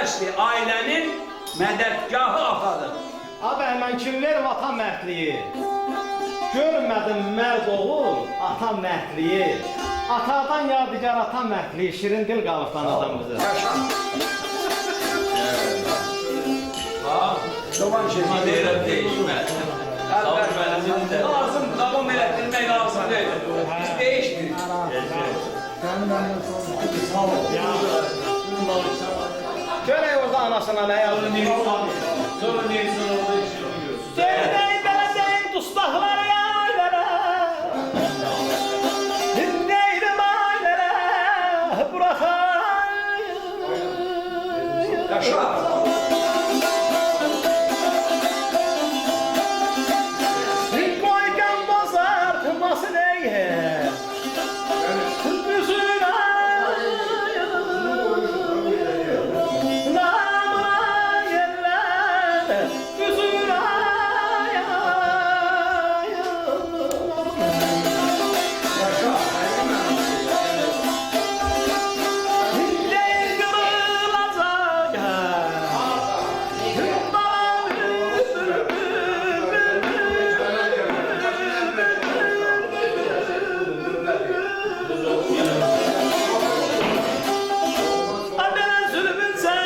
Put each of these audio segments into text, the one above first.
əsasdır, ailənin mədədgahı atadır. Abi hemen kimler vatan mertliği? Görmedim mərd oğul, ata mertliği. Atadan yadigar ata mertliği, şirin dil qalıqdan adam bize. Yaşa. Çoban şey. Deyirəm deyişməz. Lazım, davam elətdirmək lazım deyil. Biz deyişmirik. Görək orada anasına ne yazdı? Sonra neyse orada işini görürsün. Deyək belədəyin dustaqları yaylara. Dinləyirəm aylara. Buraxayım. Yaşa. Koygan bozartması neye? Üzüne namına yerler, üzüne Değil kırılacak Adana zulmün sen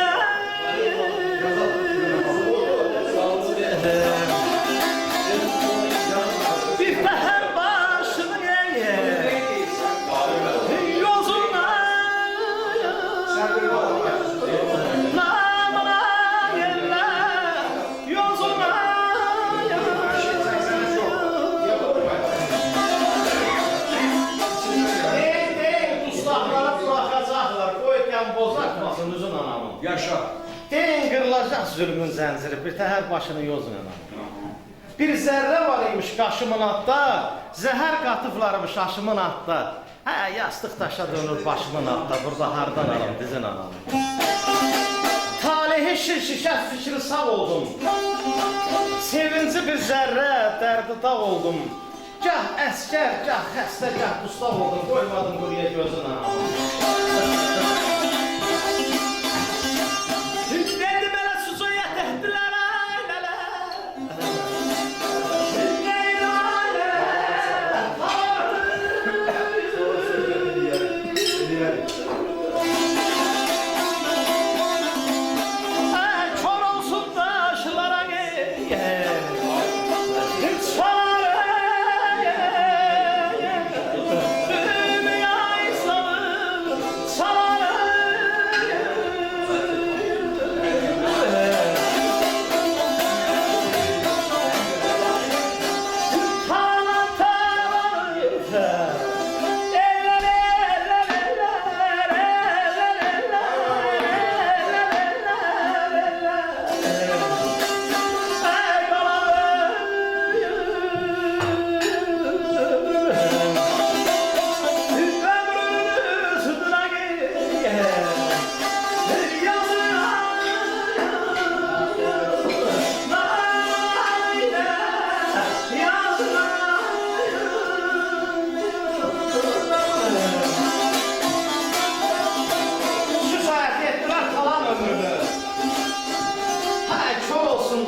Bir feher başını ye Yozuna Namına yerler Yozuna Değil dustaqları bırakacaqlar Qoyken bozartmasın üzün anamın Yaşa. Deyin qırılacaq zülmün zənciri, bir təhər başını yozun anam. Bir zərrə var imiş qaşımın atda, zəhər qatıblarmış aşımın atda. Hə, yastıq daşa dönür başımın atda, burada hardan alam, dizin anam. Talihi şişət fikri sağ oldum. Sevinci bir zərrə, dərdi dağ oldum. Gah əskər, gah xəstə, gah dustaq oldum, qoymadım quruya gözün anam. Dedi belə susuya təhdilər ailələr Dinləyin ailələr Kor olsun daşlara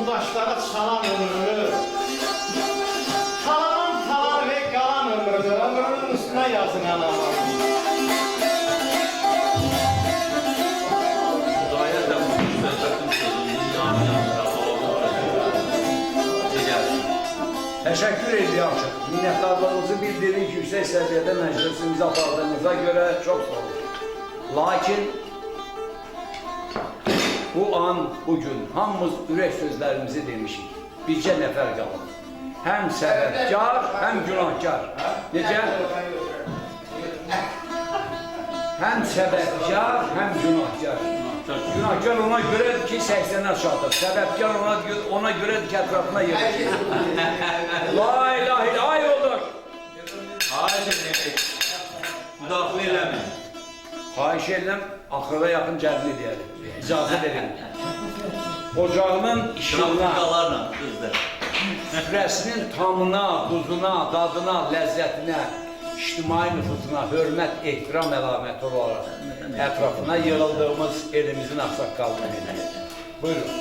Daşlara çalan ömrünü Talan ve qalan ömrünü Ömrünün üstüne yazın anam Hudaya da bu söhbətin sözünün yanında Teşekkür ediyorum. Minnettarlığımızı bildirin ki yüksek seviyede meclisimize apardığınıza göre çok sağ olun. Lakin bu an, bugün hamımız ürək sözlərimizi demişik. Bircə nəfər qalır. Həm səbəbkar, həm günahkar. Necə? Həm səbəbkar, həm günahkar. Günahkar ona görədir ki, 80'ə çatır. Səbəbkar ona görədir ki, ətrafına yetişir. La ilahe illallah, ay olur. Müdaxilə eləmə. Xahiş edirəm, axıra yaxın cəlb edəyəlim. İcazə verin. Ocağının işığına, Şıraqlarla qızdır. süfrəsinin tamına, duzuna, dadına, ləzzətinə ictimai nüfuzuna hörmət, ehtiram əlaməti olaraq ətrafına yığıldığımız elimizin ağsaqqalını edir. Buyurun.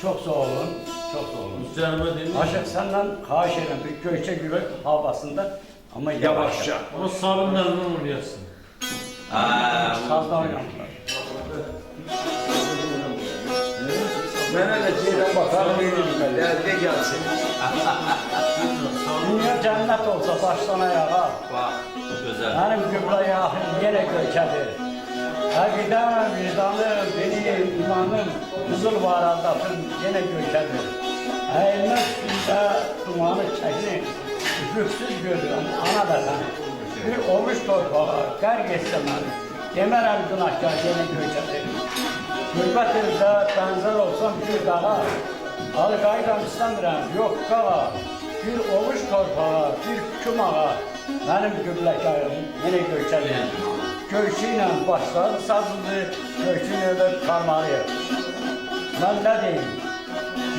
Çok sağ olun, çok sağ olun. Üzerime değil mi? Aşık senden xahiş ederim bir göçe gürek havasında ama Yavaşça. Ama sabunlarını vuruyorsun. Sazda oynamışlar. Mənə də ceyran batarım edirmə, əldə gəlsin. Dünya cennet olsa baştan ayağa, Bak, güzel. benim gübre yahım yine göçedir. Hakikaten vicdanım, benim imanım, kızıl varadasın yine göçedir. Eğilmek üstünde dumanı çekini, üfüksüz görüyorum ana beden. Bir olmuş torpağa, kar geçsem demerem günahkar yine göçedir. Gürbetimde benzer olsam bir dağa, alıqayıram istəmirəm, yox qağa. Bir ovuş torpağa, bir küm ağa, mənim gübləkayım yenə göçəlir. Göçü ilə başladı sazını, göçü ilə karmalıyım. Mən nə deyim?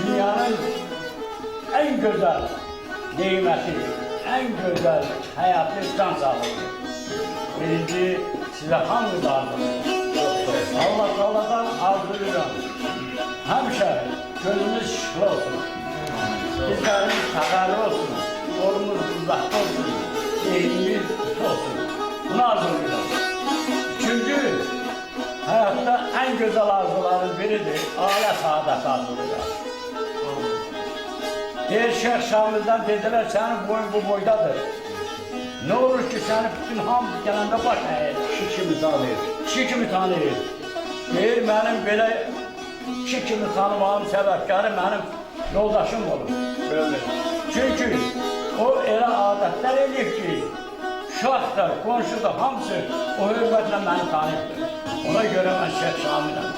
Dünyanın en güzel niməti, en güzel həyatı can sağlığı. Birinci, sizə hamınız arzulayın. Allah Teala'dan arzulayıram. Həmişə gözümüz şıklı olsun. Bizlərimiz təqarlı olsun. Yolumuz uzaqda olsun. Eğimimiz olsun. Bunu arzulayıram. Çünkü hayatta en güzel arzuların biridir. Aile saadeti arzulayıram. Deyir Şeyh Şamil'den dediler senin boyun bu boydadır. Ne olur ki seni bütün hamd gelende baş eğir. Kişi kimi tanıyır. Kişi kimi tanıyır. Deyir benim böyle kişi kimi tanımağım sebepkarı benim yoldaşım olur. Böyle. Çünkü o elə adətlər eləyib ki, şahlar, qonşuda hamısı o hürmətlə məni tanıyıbdır. Ona görə mən Şeyh Şamiləm,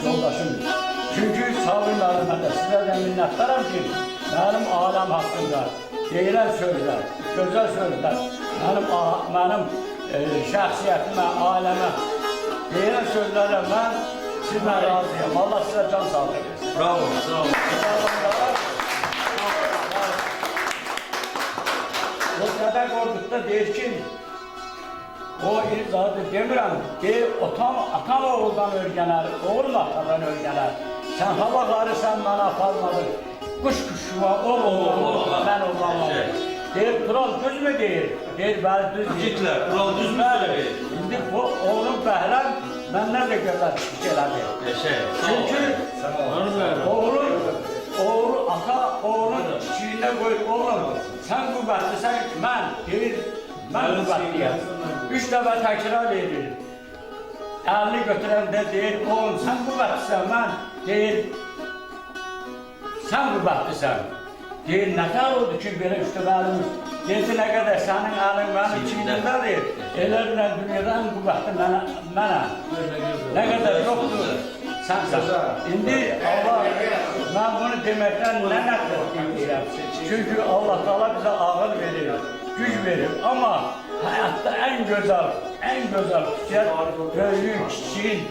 yoldaşımdır. Çünkü Sabir müəllimə də sizə də minnətdaram ki, mənim aləm haqqında deyilən sözlər, gözəl sözlər, mənim şəxsiyyətimə, ailəmə deyilən sözlərlə mən sizlə razıyam. Allah sizə can sağlığı versin. Bravo, sağ ol. O Dədə Qorqudda deyir ki, o zaten demirəm, deyir, atam oğuldan örgənər, oğul atadan örgənər. Sən hava qarısan, mən aparmadın, quş kuşuma, oğul, mən olmamalıyım. Deyir, kral düz mü deyir? Deyir, bəli düz deyir. Hitler, kral düz mü söylüyor? İndi bu oğlum bəhrəm, məndən də gözəl çıxış elədi. Çünkü oğlu ata, oğlun çiğine koyup oğlum, sen qüvvətlisən, mən, deyir, mən qüvvətliyəm. 3 dəfə təkrar edir. Əlini götürəndə deyir, oğlum, sən qüvvətlisən, mən, deyir, sən qüvvətlisən. Deyir, nə qədər oldu ki, belə 3 dəfə əlimiz, deyir, nə qədər sənin əlin mənim çiğnindədir, elə bilən dünyada ən qüvvətli mənəm. Nə qədər yoxdur. İndi Allah, ben bunu demekten ne nefret. Çünkü Allah Teala bize ağır verir, güç verir ama hayatta en güzel kişiler böyük kişinin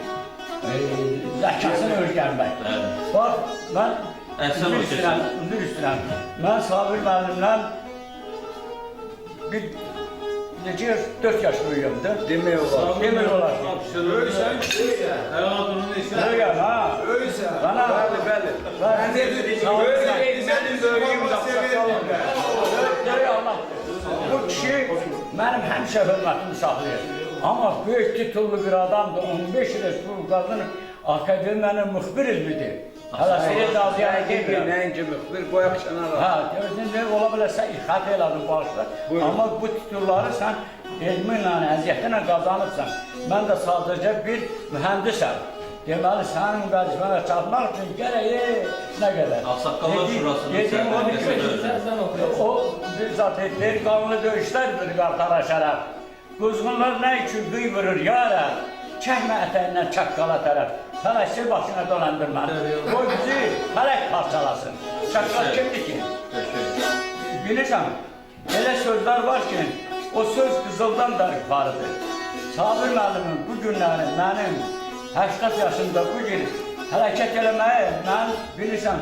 zekasını öğrenmek. Bak ben üzür üstünem. Ben Sabir müəllimdən bir necə 4 yaş böyüyüm de. Demək olar. Demək olar. Ölsen, hayatının neyse. Böyüyəm ha. Öyleyse. Bana Bəli. Ben de Mənim böyüyüm ağsaqqalım. Bu kişi benim həmişə hörmətimi saxlayır. Ama büyük titullu bir adamdır. 15 Respublikasının akademiyanın müxbir ilmidir. Hələ Seyid Aziyyə demirəm. Nəinki müxbir, qoyaq kənara. Ha, ne ola bilərsə xət elədim bağışla. Ama bu titulları sen elminlə, əziyyətinlə qazanırsan. Mən də sadəcə bir mühəndisəm. Deməli, sənin vəzifənə çatmaq üçün gərək nə qədər? Ağsaqqallar Şurasının Dediyim odur ki, o bizzat etdir, qanlı döyüşlərdir qartara şərəf. Quzğunlar nə üçün qıy vurur yara, çəkmə ətəyindən çaqqala tərəf. Fələsi başına dolandırmalı. O bizi fələk parçalasın. Çaqqal kimdir ki? Bilirsən, elə sözlər var ki, o söz qızıldan da yuxarıdır. Sabir müəllimin bu günləri mənim 80 yaşında bu gün hərəkət eləməyi mən bilirsən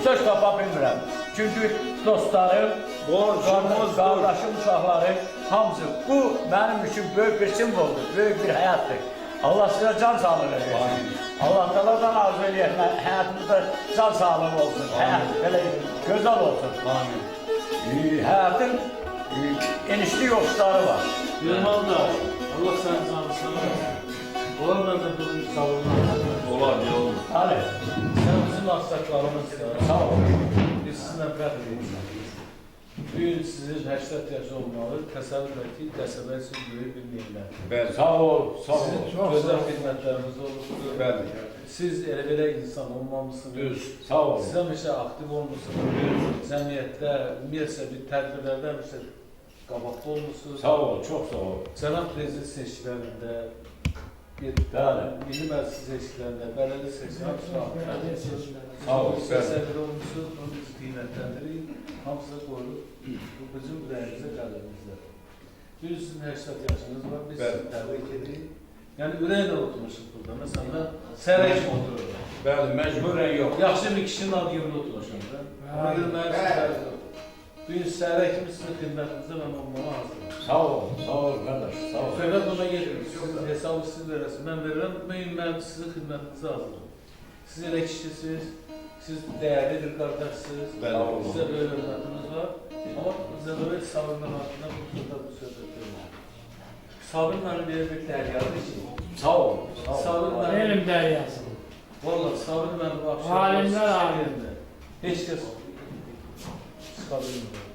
söz tapa bilmirəm. Çünkü dostlarım, Borcumuzdur. kardeşim, uşaqları hamısı. Bu benim için büyük bir simvoldur, büyük bir hayattır. Allah size can sağlığı versin. Allah Teala'dan arzu ediyor. Hayatımızda can sağlığı olsun. Hayat böyle güzel olsun. Hayatın enişli yokuşları var. Yılmaz da Allah senin canını versin. Olanlar da bizim savunmalar. Olar ya olur. Hadi. Sen bizim aksaklarımızsın. Sağ ol. Biz sizinle fəxr edirik. Bu gün sizin 80 yaş olmalı, təsəvvür et ki, qəsəbə üçün böyük bir nimətdir. Bəli. Sağ ol. Sağ ol. Sizin gözəl xidmətləriniz olmuşdur. Bəli. Siz elə insan olmamışsınız. Düz. Sağ ol. Siz həmişə aktiv olmuşsunuz. Cəmiyyətdə, ümumiyyətlə bir tədbirlərdə həmişə qabaqda olmuşsunuz. Sağ ol. Çok sağ ol. Cənab Prezident seçkilərində, Bəli. Milli Məclis seçkilərində, bələdiyyə seçkilərində Sağ ol. Səsədir olmuşsunuz, onu biz qiymətləndiririk. Hamısı qoyulub, bu bizim ürəyimizə, qəlbimizdə. Bir sizin 80 yaşınız var, biz sizi təbrik edirik. Yəni ürəklə oturmuşuq burada. Məsələn, sərək otururum. Bəli, məcburən yox. Yaxşı bir kişinin adı yolunda oturmuşam da. Ona görə mənim sizlərdir. Bu gün sərəkimiz sizin xidmətinizdə mən olmağa hazırım. Sağ ol. Sağ ol kardeş. Sağ ol. Fəqət ona gedir, hesabı siz verəsiniz, mən verirəm, mən sizin xidmətinizə hazırım. Siz elə kişisiniz, siz dəyərli bir qardaşsınız, sizə böyük hörmətiniz var. Amma Zəbəvət Sabirlə haqqında bu söhbət deyil. Sabir mənim belə bir dəryadır ki, Sağ ol. Sabir mənim... Elm dəryası. Valla Sabir mənim Alimlər alimdir. Heç kəs çıxa bilmir.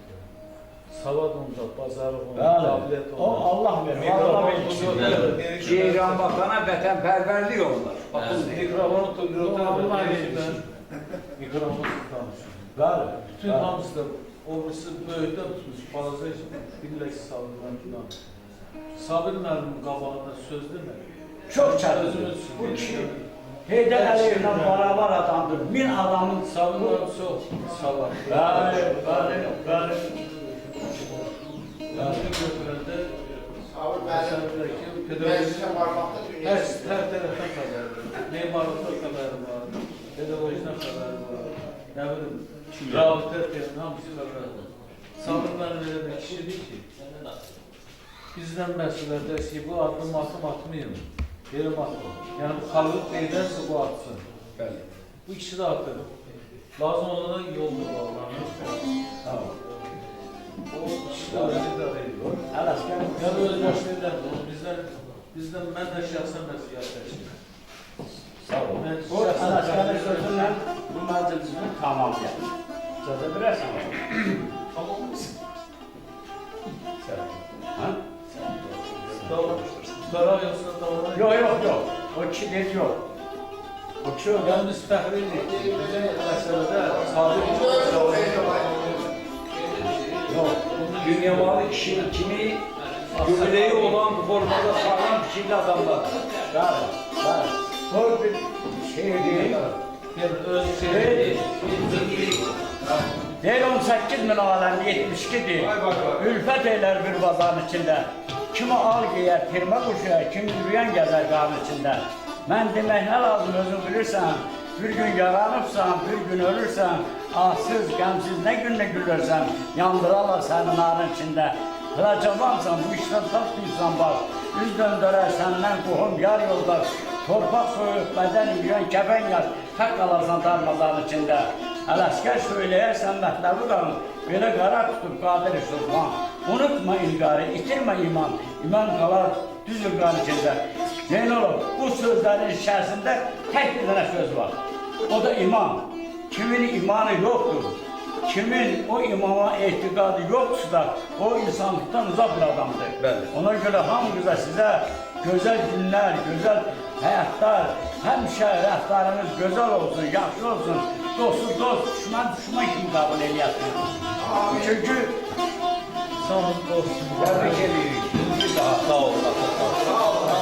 Savad onda, bazarı onda, Bəli. qabiliyyət O onda. Allah verir. Allah verir. Ceyran vatana vətənpərvərlik olurlar. Mikrofonu tutduğunda Allah ben verir. mikrofonu tutarmış. Bəli. Bütün hamısı da obrisi böyükdən tutmuş, balaca için bilirlər ki, Sabirdən tutan. Sabir müəllimin qabağında söz demək. Çok çarpıcı. Bu kişi Heydər Əliyevlə beraber adamdır. 1000 adamın Sabir müəllim çox savadlı. Bəli, bəli, bəli. Bütün götürəndə Sabir məsələlər ki, pedagojik meclise varmakta dünya hər tərəfdən xəbərdir. Memarlıqdan xəbəri var, pedagojikdən xəbəri var. Nə bilim, rabitət hamısı xəbəri var. Sabir müəllim elə bir kişidir ki, bizdən məsuliyyətlər ki, bu addım atmayın, yerim atmayın. Yəni, bu xalqın deyilənsə bu atsın. Bəli. Bu ikisi də atır. Lazım olana yoldur bağlanır. Tamam. O kişi də öyle deyil. Ələskər. Yəni, öz başlayırlar da, bizdən mən də şəxsən məsuliyyət təşkil. Sağ ol. Mən Bu Ələskərin sözündən bu məclisini tamam gəldi. Sözə bilirsən. Tamam mısın? Ha? Tutaraq yoxsa davana? Yok yok yok. O kişi dedi yok. O kişi yok. Yəni, biz fəxr edirik. Bizim məsələdə sabit Yok. Dünyamalı kişinin kimi gömleği olan bu formada sağlam fikirli adamlar. Bəli, bəli. O bir şey değil. yəni, öz Deyil. şeydir. Deyir 18 min aləm 72'dir. Ülfət eylər bir bazarın içində. Kimi al giyər, firma quşuya, kim yürüyən gəzər qarın içində. Mən demək nə lazım özün bilirsən, bir gün yaranıbsan, bir gün ölürsən, ahsız, qəmsiz nə günlə gülürsən, yandırarlar sənin narın içində. Hələ cavansan, bu işdən tapdıysan bax, üz döndərər səndən qohum yar yoldaş, torpaq soyub, bədən yürüyən kəfən yaz, tək qalarsan darmazarın içində. Ələskər söyləyərsən mətləbi qalın, belə qara tutub qadir sultan. Unutma ilqarı, itirmə iman, iman qalar düz ilqarı içində. Zeynalov, bu sözlərin içərisində tək bir dənə söz var. O da iman. Kimin imanı yoxdur, kimin o imama etiqadı yoxdursa da o insanlıqdan uzaq bir adamdır. Bəli. Ona görə hamınıza sizə gözəl günlər, gözəl həyatlar, həmişə rəftarınız gözəl olsun, yaxşı olsun. Dostu dost, düşman düşman kimi qəbul eləyəsiniz. Çünki Sağ olun, dostum. Təbrik edirik. Sağ olun.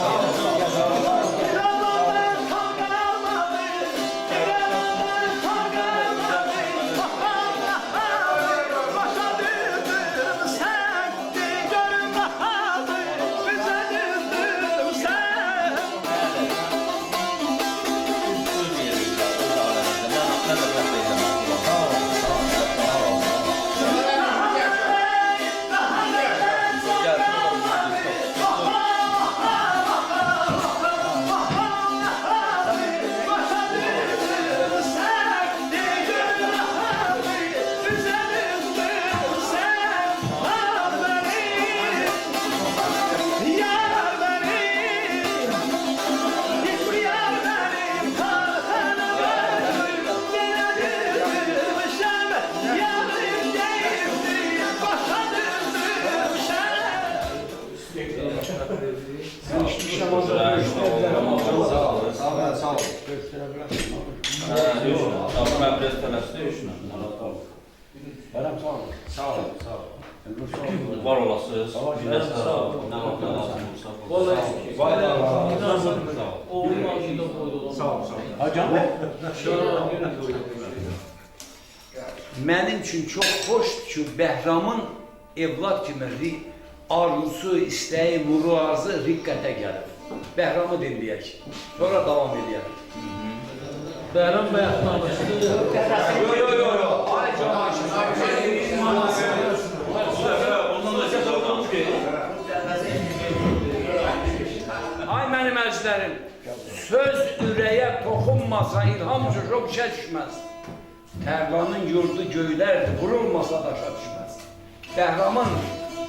göstərə bilərsən. Yox, mən biraz tələsdə üçünə. Bərəm sağ ol. Sağ olun, sağ olun. Var olasınız. Bir də sağ olun. Nə vaxt lazım olsa. Oğlum ağzında koydu. Sağ ol, sağ ol. Hacam. Mənim üçün çox xoşdur ki, Bəhramın evlad kimi arzusu, istəyi, murazı riqqətə gəlir. Bəhramı dinləyək. Sonra davam edək. Bəhram bayaqlamışdı. Yo. Ay camaat. Ay mənim əzizlərim, söz ürəyə toxunmasa ilham coşub işə düşməz. Tərlanın yurdu göylərdir, vurulmasa daşa düşməz. Bəhramın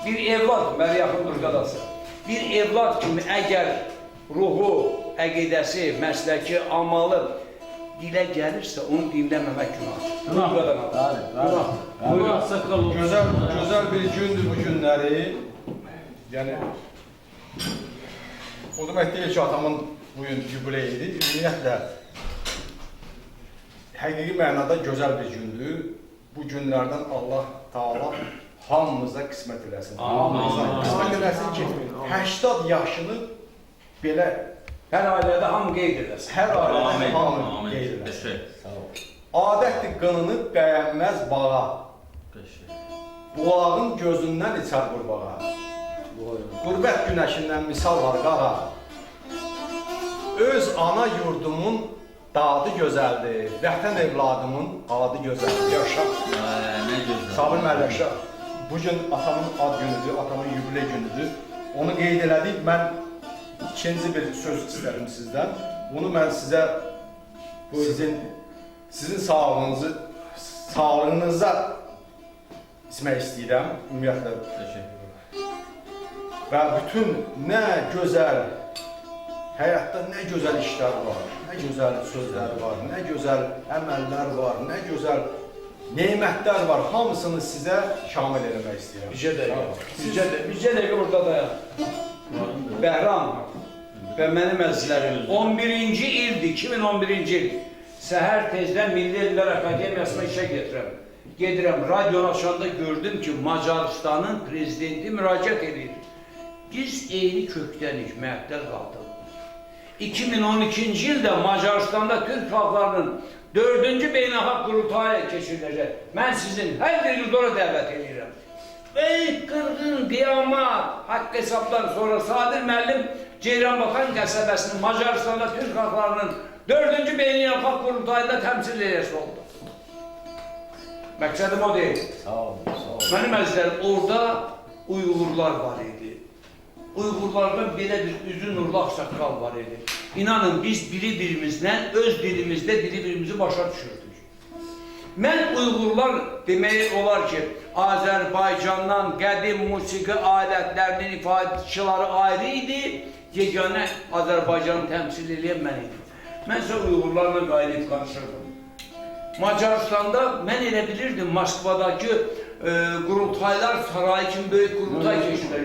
bir evlad, mənə yaxındır qadası, bir evlad kimi əgər ruhu, əqidəsi, məsləki, amalı dilə gəlirsə, onu dinləməmək günahdır. Buyur saqqal olsun. Gözəl bir gündür bu günləri. Yəni o demək deyil ki, atamın bugün yubileyidir. Ümumiyyətlə həqiqi mənada gözəl bir gündür. Bu günlərdən Allah Taala hamımıza qismət eləsin. Qismət eləsin ki, 80 yaşını belə Hər ailədə hamı qeyd eləsin. hər ailədə hamı qeyd eləsin. Adətdir qınını bəyənməz bağa. Bulağın gözündən içər qurbağa. Qürbət günəşindən misal var qağa. Öz ana yurdumun dadı gözəldir. Vətən evladımın adı gözəldir. Yaşa. Nə gözəl. Sabir müəllim, yaşa. Bugün atamın ad günüdür, atamın yubiley günüdür. Onu qeyd elədik. Mən ikinci bir söz istədim sizdən. Bunu mən sizə sizin sağlığınıza ismək istəyirəm. Ümumiyyətlə. Və bütün nə gözəl, həyatda nə gözəl işlər var, nə gözəl sözlər var, nə gözəl əməllər var, nə gözəl nemətlər var. Hamısını sizə şamil eləmək istəyirəm. Bircə dəqiqə burada dayan. Bəhram və mənim əzizlərim, 11-ci ildir, 2011-ci il. Səhər tezdən Milli Elmlər Akademiyasına işə gedirəm. Radyonu açanda gördüm ki, Macarıstanın prezidenti müraciət edir. Biz eyni kökdənik, məhdəl qaldıq. 2012-ci ildə Macarıstanda Türk xalqlarının 4-cü beynəlxalq qurultayı keçiriləcək. Mən sizin hər bir yurdora dəvət edirəm. Ey qırğın, qiyamət, haqq hesabdan sonra Sadir müəllim Ceyranbatan qəsəbəsinin Macarıstanda Türk xalqlarının 4-cü beynəlxalq qurultayında təmsil edəsi oldu. Məqsədim o deyil. Mənim əzizlərim, orada Uyğurlar var idi. Uyğurlardan belə bir üzü nurlu ağsaqqal var idi. İnanın, biz biri-birimizlə, öz dilimizdə biri-birimizi başa düşürdük. Mən Uyğurlar demək olar ki, Azərbaycandan qədim musiqi alətlərinin ifadəçiləri ayrı idi, yeganə Azərbaycanı təmsil edən mən idim. Mən isə Uyğurlarla qaynayıb qarışırdım. Macaristanda mən elə bilirdim, Moskvadakı qurultaylar sarayı kimi böyük qurultay keçirir.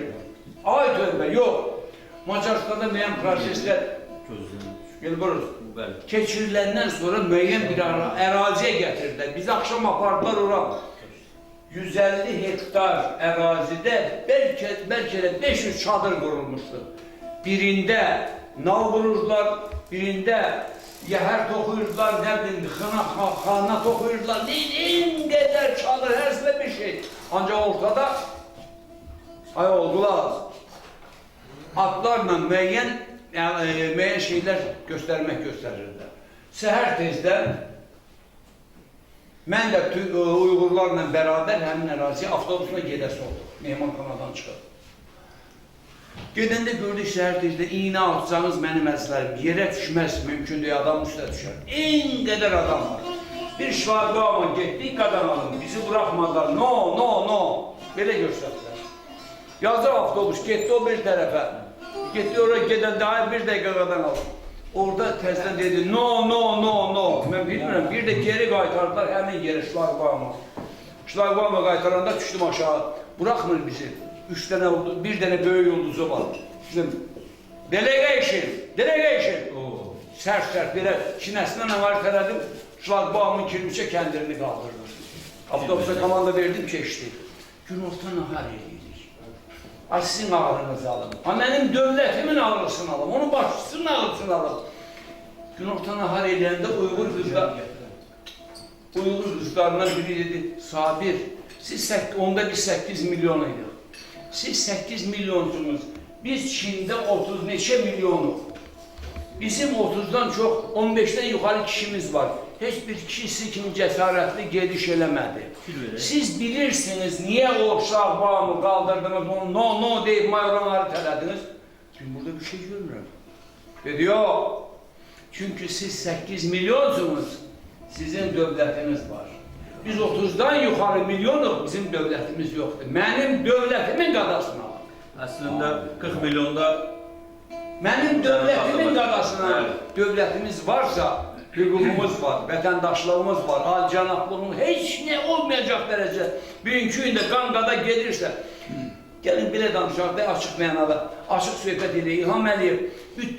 Ay tövbə, yox. Macaristanda müəyyən proseslər keçiriləndən sonra müəyyən bir əraziyə gətirdilər. Bizi axşam apardılar ora. 150 hektar ərazidə bəlkə də 500 çadır qurulmuşdu. Birində nal vururdular, birində yəhər toxuyurdular, nə bilim, xana toxuyurdular, en qədər çadır, hərsində bir şey. Ancaq ortada oldular, atlarla müəyyən şeylər göstərirlər. Səhər tezdən mən də Uyğurlarla bərabər həmin əraziyə avtobusla gedəsi oldu, mehmanxanadan çıxıb. Gedəndə gördük səhər tezdə, iynə atacağınız mənim əzizlərim, yerə düşməz, mümkün deyil, adam üstə düşər. En qədər adam var. Bir şvagama getdik, qadanalım, bizi buraxmadılar, no, belə göstərdilər. Yazır avtobus, getdi o bir tərəfə, getdi oraya gedəndə, bir dəqiqə qadanalım. Orada təzdən dedi, no, mən bilmirəm, bir də geri qaytardılar həmin yerə şvagama. Şvagama qaytaranda düşdüm aşağı, buraxmır bizi. 3 dənə oldu, bir dənə böyük yolduzu var. Delegation. sərt belə sinəsindən əvvəl tərədim, şlaqbaumun kirmişə kəndirini qaldırdım. Avtobusa komanda verdim, keçdi. Günorta nahar edirik. Ay sizin ağrınızı alım. Mənim dövlətimin ağrısını alım, onun başçısının ağrısını alım. Günorta nahar edəndə Uyğur qızlarından biri dedi, Sabir, siz onda biz 8 milyon idik. Siz 8 milyonsunuz, biz Çində 30 neçə milyonuq. Bizim 30'dan çox, 15'den yuxarı kişimiz var. Heç bir kişisi kimi cəsarətli gediş eləmədi. Siz bilirsiniz, niyə o şahbamı qaldırdınız, onu no deyib mayronları tələdiniz? Ben burada bir şey görmürəm. Dedi, yox. Çünkü siz 8 milyonsunuz, sizin dövlətiniz var. Biz 30'dan yuxarı milyonuq, bizim dövlətimiz yoxdur. Mənim dövlətimin qadasını alın. Əslində 40 milyonda Mənim dövlətimin qadasına dövlətimiz varsa, hüququmuz var, vətəndaşlığımız var, alicənablığımız, heç nə olmayacaq dərəcə. Bugünkü gündə qan-qada gedirsə, gəlin belə danışaq da açıq mənada, açıq söhbət elə İlham Əliyev, bütün